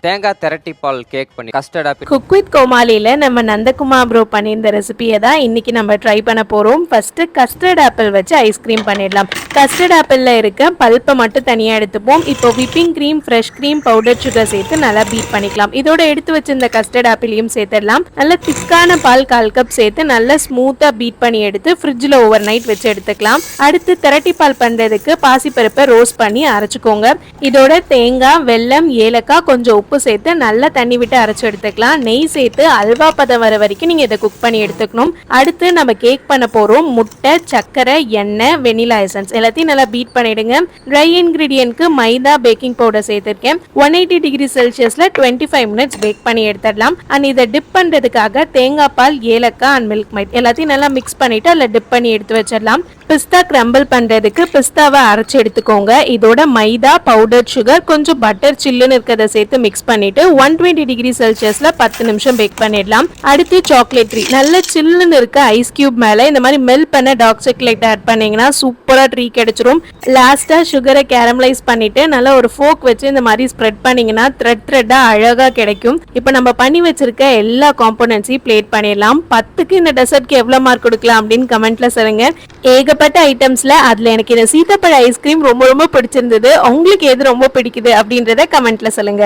தேங்காய் திரட்டி பால் கேக் பண்ணி கஸ்டர்ட் ஆப்பிள். குக் வித் கோமாளியில் நம்ம நந்தகுமார் ப்ரோ பண்ணியிருந்த ரெசிபியை தான் இன்னைக்கு நம்ம ட்ரை பண்ண போகிறோம். ஃபஸ்ட்டு கஸ்டர்ட் ஆப்பிள் வச்சு ஐஸ்கிரீம் பண்ணிடலாம். கஸ்டர்ட் ஆப்பிளில் இருக்க பல்ப்பை மட்டும் தனியாக எடுத்துப்போம். இப்போ whipping cream, fresh cream, powder sugar சேர்த்து நல்லா பீட் பண்ணிக்கலாம். இதோட எடுத்து வச்சிருந்த கஸ்டர்ட் ஆப்பிளையும் சேர்த்துடலாம். நல்ல திக்கான பால் 1/4 கப் சேர்த்து நல்லா ஸ்மூத்தாக பீட் பண்ணி எடுத்து ஃப்ரிட்ஜில் ஓவர் நைட் வச்சு எடுத்துக்கலாம். அடுத்து திரட்டி பால் பண்ணுறதுக்கு பாசிப்பருப்பை ரோஸ்ட் பண்ணி அரைச்சிக்கோங்க. இதோட தேங்காய், வெல்லம், ஏலக்காய், கொஞ்சம் உப்பு சேர்த்து நல்லா தண்ணி விட்டு அரைச்சு எடுத்துக்கலாம். நெய் சேர்த்து அல்வா பதம் வர வரைக்கும் நீங்க இதை குக் பண்ணி எடுத்துக்கணும். அடுத்து நம்ம கேக் பண்ண போறோம். முட்டை, சர்க்கரை, எண்ணெய், வெனிலா எசன்ஸ் எல்லாத்தையும் நல்லா பீட் பண்ணிடுங்க. ட்ரை இன்கிரீடியன்ட்க்கு மைதா, பேக்கிங் பவுடர் சேர்த்திருக்கேன். 180 டிகிரி செல்சியஸ்ல 25 மினிட்ஸ் பேக் பண்ணி எடுத்துடலாம். அண்ட் இதை டிப் பண்றதுக்காக தேங்காய் பால், ஏலக்காய் அண்ட் மில்க் மைட் எல்லாத்தையும் நல்லா மிக்ஸ் பண்ணிட்டு அதில் டிப் பண்ணி எடுத்து வச்சிடலாம். பிஸ்தா கிரம்பிள் பண்றதுக்கு பிஸ்தாவை அரைச்சு எடுத்துக்கோங்க. இதோட மைதா, பவுடர் சுகர், கொஞ்சம் பட்டர் சில்லுன்னு இருக்கிறத சேர்த்து மிக்ஸ் பண்ணிட்டு 120 டிகிரி செல்சியஸ்ல 10 நிமிஷம் பேக் பண்ணிடலாம். அடுத்து சாக்லேட் ட்ரீ, நல்ல சில்லுன்னு இருக்க ஐஸ் கியூப் மேல இந்த மாதிரி மெல்ட் பண்ண டார்க் சாக்லேட் ஆட் பண்ணீங்கன்னா சூப்பரா ட்ரீ கிடைச்சிரும். லாஸ்டா சுகரை கேரமலைஸ் பண்ணிட்டு நல்லா ஒரு ஃபோக் வச்சு இந்த மாதிரி ஸ்ப்ரெட் பண்ணீங்கன்னா த்ரெட்டா அழகா கிடைக்கும். இப்போ நம்ம பண்ணி வச்சிருக்க எல்லா காம்போனன்ட்ஸையும் பிளேட் பண்ணிடலாம். 10க்கு இந்த டெசர்ட்க்கு எவ்வளவு மார்க் கொடுக்கலாம் அப்படின்னு கமெண்ட்ல சொல்லுங்க. ஏகப்பட்ட ஐட்டம்ஸ்ல அதுல எனக்கு இந்த சீத்தாப்பழ ஐஸ்கிரீம் ரொம்ப ரொம்ப பிடிச்சிருந்தது. உங்களுக்கு எது ரொம்ப பிடிக்குது அப்படின்றத கமெண்ட்ல சொல்லுங்க.